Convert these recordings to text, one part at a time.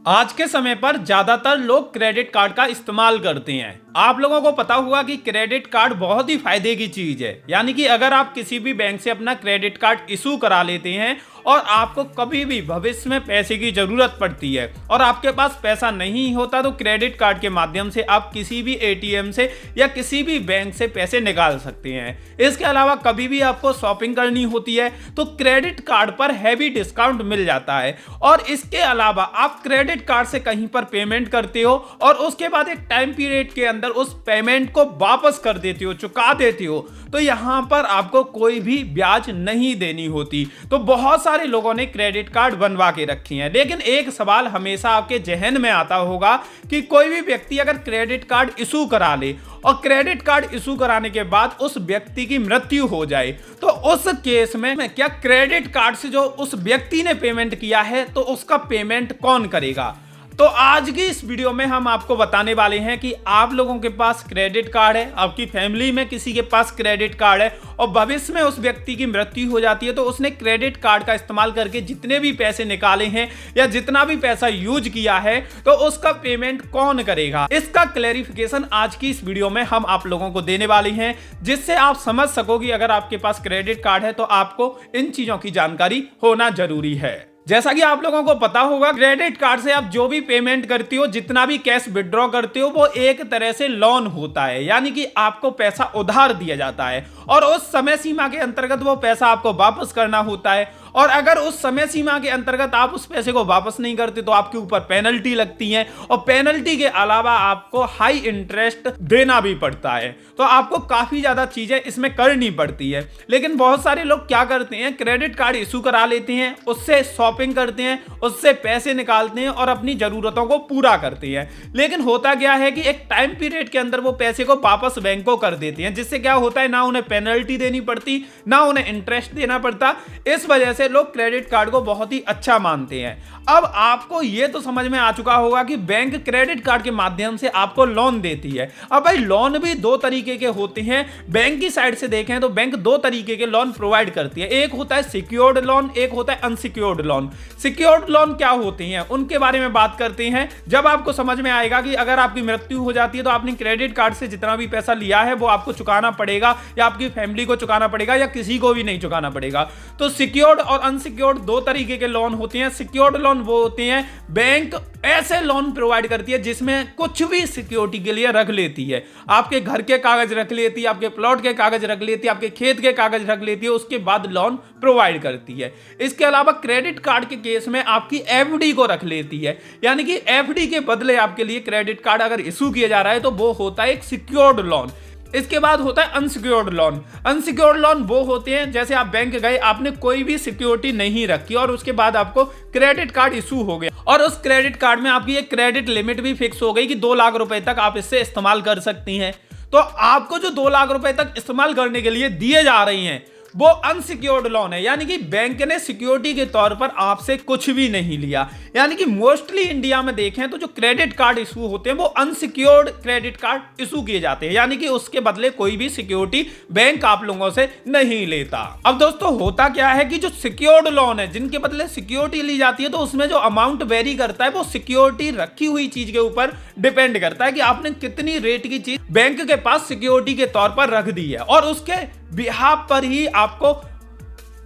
आज के समय पर ज्यादातर लोग क्रेडिट कार्ड का इस्तेमाल करते हैं। आप लोगों को पता हुआ कि क्रेडिट कार्ड बहुत ही फायदे की चीज है। यानी कि अगर आप किसी भी बैंक से अपना क्रेडिट कार्ड इशू करा लेते हैं और आपको कभी भी भविष्य में पैसे की जरूरत पड़ती है और आपके पास पैसा नहीं होता, तो क्रेडिट कार्ड के माध्यम से आप किसी भी एटीएम से या किसी भी बैंक से पैसे निकाल सकते हैं। इसके अलावा कभी भी आपको शॉपिंग करनी होती है तो क्रेडिट कार्ड पर हैवी डिस्काउंट मिल जाता है। और इसके अलावा आप क्रेडिट कार्ड से कहीं पर पेमेंट करते हो और उसके बाद एक टाइम पीरियड के अंदर उस पेमेंट को वापस कर देते हो, चुका देते हो, तो यहां पर आपको कोई भी ब्याज नहीं देनी होती। तो बहुत सारे लोगों ने क्रेडिट कार्ड बनवा के रखी हैं। लेकिन एक सवाल हमेशा आपके जहन में आता होगा कि कोई भी व्यक्ति अगर क्रेडिट कार्ड इशू करा ले और क्रेडिट कार्ड इशू कराने के बाद उस व्यक्ति की मृत्यु हो जाए, तो उस केस में क्या क्रेडिट कार्ड से जो उस व्यक्ति ने पेमेंट किया है तो उसका पेमेंट कौन करेगा? तो आज की इस वीडियो में हम आपको बताने वाले हैं कि आप लोगों के पास क्रेडिट कार्ड है, आपकी फैमिली में किसी के पास क्रेडिट कार्ड है और भविष्य में उस व्यक्ति की मृत्यु हो जाती है, तो उसने क्रेडिट कार्ड का इस्तेमाल करके जितने भी पैसे निकाले हैं या जितना भी पैसा यूज किया है तो उसका पेमेंट कौन करेगा। इसका क्लैरिफिकेशन आज की इस वीडियो में हम आप लोगों को देने वाले हैं, जिससे आप समझ सको कि अगर आपके पास क्रेडिट कार्ड है तो आपको इन चीजों की जानकारी होना जरूरी है। जैसा कि आप लोगों को पता होगा, क्रेडिट कार्ड से आप जो भी पेमेंट करते हो, जितना भी कैश विड्रॉ करते हो, वो एक तरह से लोन होता है। यानी कि आपको पैसा उधार दिया जाता है और उस समय सीमा के अंतर्गत वो पैसा आपको वापस करना होता है। और अगर उस समय सीमा के अंतर्गत आप उस पैसे को वापस नहीं करते तो आपके ऊपर पेनल्टी लगती है और पेनल्टी के अलावा आपको हाई इंटरेस्ट देना भी पड़ता है। तो आपको काफी ज्यादा चीजें इसमें करनी पड़ती है। लेकिन बहुत सारे लोग क्या करते हैं, क्रेडिट कार्ड इशू करा लेते हैं, उससे शॉपिंग करते हैं, उससे पैसे निकालते हैं और अपनी जरूरतों को पूरा करते हैं। लेकिन होता क्या है कि एक टाइम पीरियड के अंदर वो पैसे को वापस बैंक को कर देते हैं, जिससे क्या होता है, ना उन्हें पेनल्टी देनी पड़ती, ना उन्हें इंटरेस्ट देना पड़ता। इस वजह से लोग क्रेडिट कार्ड को बहुत ही अच्छा मानते हैं। अब आपको यह तो समझ में आ चुका होगा कि बैंक क्रेडिट कार्ड के माध्यम से आपको लोन देती है। अब भाई लोन भी दो तरीके के होते हैं। बैंक की साइड से देखें तो बैंक दो तरीके के लोन प्रोवाइड करती है। एक होता है सिक्योर्ड लोन, एक होता है अनसिक्योर्ड लोन। सिक्योर्ड लोन क्या होते हैं उनके बारे में बात करते हैं जब आपको समझ में आएगा कि अगर आपकी मृत्यु हो जाती है तो आपने क्रेडिट कार्ड से जितना भी पैसा लिया है वो आपको चुकाना पड़ेगा या आपकी फैमिली को चुकाना पड़ेगा या किसी को भी नहीं चुकाना पड़ेगा। तो सिक्योर्ड और अनसिक्योर्ड दो तरीके के लोन होते हैं। सिक्योर्ड लोन वो होते हैं, बैंक ऐसे लोन प्रोवाइड करती है जिसमें कुछ भी सिक्योरिटी के लिए रख लेती है। आपके घर के कागज रख लेती है, आपके प्लॉट के कागज रख लेती है, आपके खेत के कागज रख लेती है, उसके बाद लोन प्रोवाइड करती है। इसके अलावा क्रेडिट कार्ड के केस में आपकी एफडी को रख लेती है। यानी कि एफडी के बदले आपके लिए क्रेडिट कार्ड अगर इशू किया जा रहा है तो वो होता है एक सिक्योर्ड लोन। इसके बाद होता है अनसिक्योर्ड लोन। अनसिक्योर्ड लोन वो होते हैं जैसे आप बैंक गए, आपने कोई भी सिक्योरिटी नहीं रखी और उसके बाद आपको क्रेडिट कार्ड इशू हो गया और उस क्रेडिट कार्ड में आपकी एक क्रेडिट लिमिट भी फिक्स हो गई कि 2 लाख रुपए तक आप इससे इस्तेमाल कर सकती हैं। तो आपको जो 2 लाख रुपए तक इस्तेमाल करने के लिए दिए जा रही हैं वो अनसिक्योर्ड लोन है। यानी कि बैंक ने सिक्योरिटी के तौर पर आपसे कुछ भी नहीं लिया। यानी कि मोस्टली इंडिया में देखें तो जो क्रेडिट कार्ड इशू होते हैं वो अनसिक्योर्ड क्रेडिट कार्ड इशू किए जाते हैं। यानी कि उसके बदले कोई भी सिक्योरिटी बैंक आप लोगों से नहीं लेता। अब दोस्तों होता क्या है कि जो सिक्योर्ड लोन है जिनके बदले सिक्योरिटी ली जाती है तो उसमें जो अमाउंट वेरी करता है वो सिक्योरिटी रखी हुई चीज के ऊपर डिपेंड करता है कि आपने कितनी रेट की चीज बैंक के पास सिक्योरिटी के तौर पर रख दी है और उसके बिहाफ पर ही आपको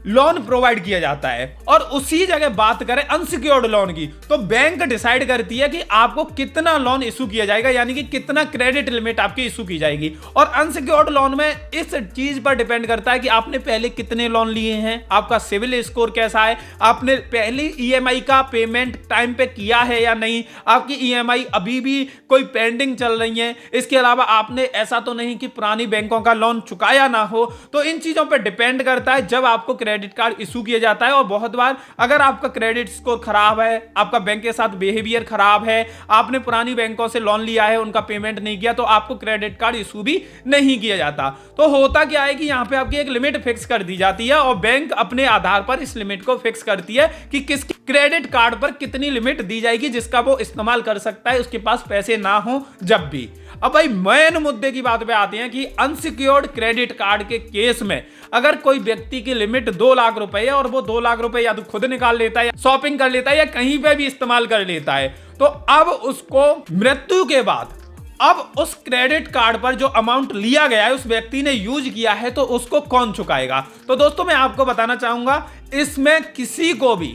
लोन प्रोवाइड किया जाता है। और उसी जगह बात करें अनसिक्योर्ड लोन की तो बैंक डिसाइड करती है कि आपको कितना लोन इशू किया जाएगा, यानी कि कितना क्रेडिट लिमिट आपकी इशू की जाएगी। और अनसिक्योर्ड लोन में इस चीज पर डिपेंड करता है कि आपने पहले कितने लोन लिए हैं, आपका सिविल स्कोर कैसा है, आपने पहली ईएमआई का पेमेंट टाइम पे किया है या नहीं, आपकी ईएमआई अभी भी कोई पेंडिंग चल रही है। इसके अलावा आपने ऐसा तो नहीं कि पुरानी बैंकों का लोन चुकाया ना हो। तो इन चीजों पर डिपेंड करता है जब आपको क्रेडिट कार्ड इशू किया जाता है। और बहुत बार अगर आपका क्रेडिट स्कोर खराब है, आपका बैंक के साथ बिहेवियर खराब है, आपने पुरानी बैंकों से लोन लिया है, उनका पेमेंट नहीं किया, तो आपको क्रेडिट कार्ड इशू भी नहीं किया जाता। तो होता क्या है कि यहां पे आपकी एक लिमिट फिक्स कर दी जाती है और बैंक अपने आधार पर इस लिमिट को फिक्स करती है कि किस क्रेडिट कार्ड पर कितनी लिमिट दी जाएगी जिसका वो इस्तेमाल कर सकता है, उसके पास पैसे ना हो जब भी। अब भाई मेन मुद्दे की बात पे आते हैं कि अनसिक्योर्ड क्रेडिट कार्ड के केस में अगर कोई व्यक्ति की लिमिट 2 लाख रुपए है और वो 2 लाख रुपए या तो खुद निकाल लेता है या शॉपिंग कर लेता है या कहीं पे भी इस्तेमाल कर लेता है, तो अब उसको मृत्यु के बाद अब उस क्रेडिट कार्ड पर जो अमाउंट लिया गया है उस व्यक्ति ने यूज किया है तो उसको कौन चुकाएगा। तो दोस्तों मैं आपको बताना चाहूंगा इसमें किसी को भी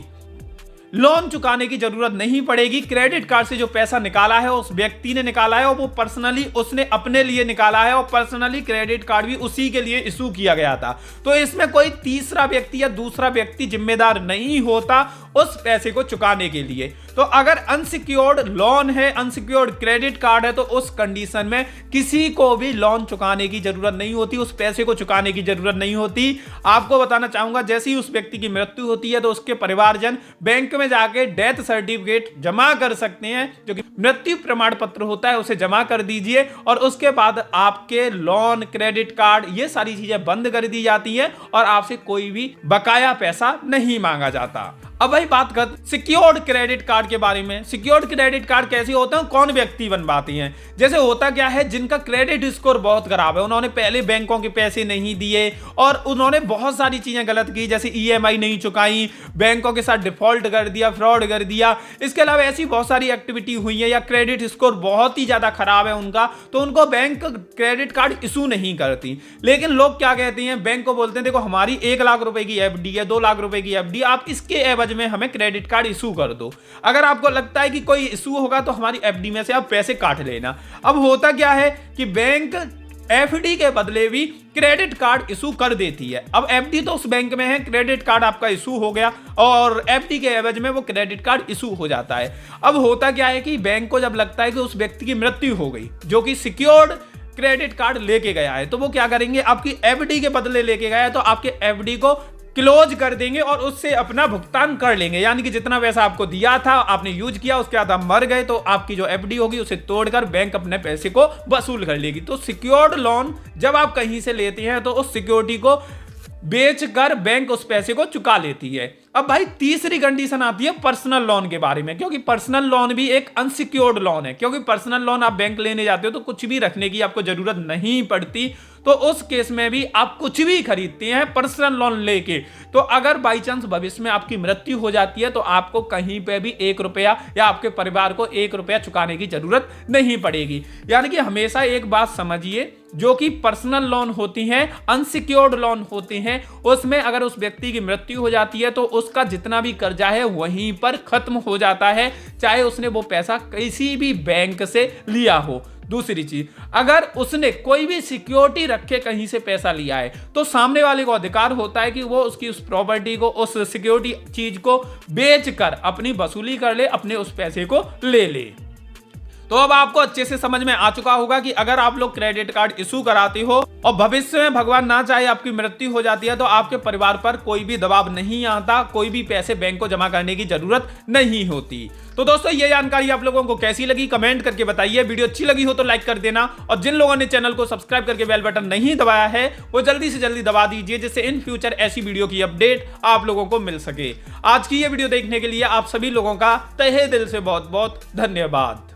लोन चुकाने की जरूरत नहीं पड़ेगी। क्रेडिट कार्ड से जो पैसा निकाला है उस व्यक्ति ने निकाला है और वो पर्सनली उसने अपने लिए निकाला है और पर्सनली क्रेडिट कार्ड भी उसी के लिए इशू किया गया था। तो इसमें कोई तीसरा व्यक्ति या दूसरा व्यक्ति जिम्मेदार नहीं होता उस पैसे को चुकाने के लिए। तो अगर अनसिक्योर्ड लोन है, अनसिक्योर्ड क्रेडिट कार्ड है तो उस कंडीशन में किसी को भी लोन चुकाने की जरूरत नहीं होती, उस पैसे को चुकाने की जरूरत नहीं होती। आपको बताना चाहूंगा जैसे ही उस व्यक्ति की मृत्यु होती है तो उसके परिवारजन बैंक में जाके डेथ सर्टिफिकेट जमा कर सकते हैं, जो कि मृत्यु प्रमाण पत्र होता है उसे जमा कर दीजिए और उसके बाद आपके लोन, क्रेडिट कार्ड ये सारी चीजें बंद कर दी जाती है और आपसे कोई भी बकाया पैसा नहीं मांगा जाता। अब भाई बात कर सिक्योर्ड क्रेडिट कार्ड के बारे में। सिक्योर्ड क्रेडिट कार्ड कैसे होते हैं, कौन व्यक्ति बनवाते हैं? जैसे होता क्या है, जिनका क्रेडिट स्कोर बहुत खराब है, उन्होंने पहले बैंकों के पैसे नहीं दिए और उन्होंने बहुत सारी चीजें गलत की, जैसे ईएमआई नहीं चुकाई, बैंकों के साथ डिफॉल्ट कर दिया, फ्रॉड कर दिया। इसके अलावा ऐसी बहुत सारी एक्टिविटी हुई है या क्रेडिट स्कोर बहुत ही ज्यादा खराब है उनका, तो उनको बैंक क्रेडिट कार्ड इशू नहीं करती। लेकिन लोग क्या कहते हैं, बैंक को बोलते हैं देखो हमारी 1 लाख रुपए की एफडी है, 2 लाख रुपए की एफडी, आप इसके एवज में हमें क्रेडिट कार्ड इशू कर दो। अगर आपको लगता है कि कोई इशू होगा तो हमारी एफडी में से आप पैसे काट लेना। अब होता क्या है कि बैंक एफडी के बदले भी क्रेडिट कार्ड इशू कर देती है। अब एफडी तो उस बैंक में है, क्रेडिट कार्ड आपका इशू हो गया और एफडी के एवज में वो क्रेडिट कार्ड इशू हो जाता है। अब होता क्या है कि बैंक को जब लगता है कि उस व्यक्ति की मृत्यु हो गई जो कि सिक्योर्ड क्रेडिट कार्ड लेके गया है, तो वो क्या करेंगे, आपकी एफडी के बदले लेके गया है तो आपके एफडी को क्लोज कर देंगे और उससे अपना भुगतान कर लेंगे। यानी कि जितना पैसा आपको दिया था, आपने यूज किया, उसके बाद आप मर गए तो आपकी जो एफडी होगी उसे तोड़कर बैंक अपने पैसे को वसूल कर लेगी। तो सिक्योर्ड लोन जब आप कहीं से लेते हैं तो उस सिक्योरिटी को बेचकर बैंक उस पैसे को चुका लेती है। अब भाई तीसरी कंडीशन आती है पर्सनल लोन के बारे में, क्योंकि पर्सनल लोन भी एक अनसिक्योर्ड लोन है। क्योंकि पर्सनल लोन आप बैंक लेने जाते हो तो कुछ भी रखने की आपको जरूरत नहीं पड़ती, तो उस केस में भी आप कुछ भी खरीदते हैं पर्सनल लोन लेके, तो अगर बाई चांस भविष्य में आपकी मृत्यु हो जाती है तो आपको कहीं पे भी 1 रुपया या आपके परिवार को 1 रुपया चुकाने की जरूरत नहीं पड़ेगी। यानी कि हमेशा एक बात समझिए, जो कि पर्सनल लोन होती हैं, अनसिक्योर्ड लोन होते हैं, उसमें अगर उस व्यक्ति की मृत्यु हो जाती है तो उसका जितना भी कर्जा है वहीं पर खत्म हो जाता है, चाहे उसने वो पैसा किसी भी बैंक से लिया हो। दूसरी चीज, अगर उसने कोई भी सिक्योरिटी रखे कहीं से पैसा लिया है तो सामने वाले को अधिकार होता है कि वो उसकी उस प्रॉपर्टी को, उस सिक्योरिटी चीज को बेचकर अपनी वसूली कर ले, अपने उस पैसे को ले ले। तो अब आपको अच्छे से समझ में आ चुका होगा कि अगर आप लोग क्रेडिट कार्ड इशू कराते हो और भविष्य में भगवान ना चाहे आपकी मृत्यु हो जाती है तो आपके परिवार पर कोई भी दबाव नहीं आता, कोई भी पैसे बैंक को जमा करने की जरूरत नहीं होती। तो दोस्तों ये जानकारी आप लोगों को कैसी लगी कमेंट करके बताइए। वीडियो अच्छी लगी हो तो लाइक कर देना और जिन लोगों ने चैनल को सब्सक्राइब करके बेल बटन नहीं दबाया है वो जल्दी से जल्दी दबा दीजिए, जिससे इन फ्यूचर ऐसी वीडियो की अपडेट आप लोगों को मिल सके। आज की ये वीडियो देखने के लिए आप सभी लोगों का तहे दिल से बहुत बहुत धन्यवाद।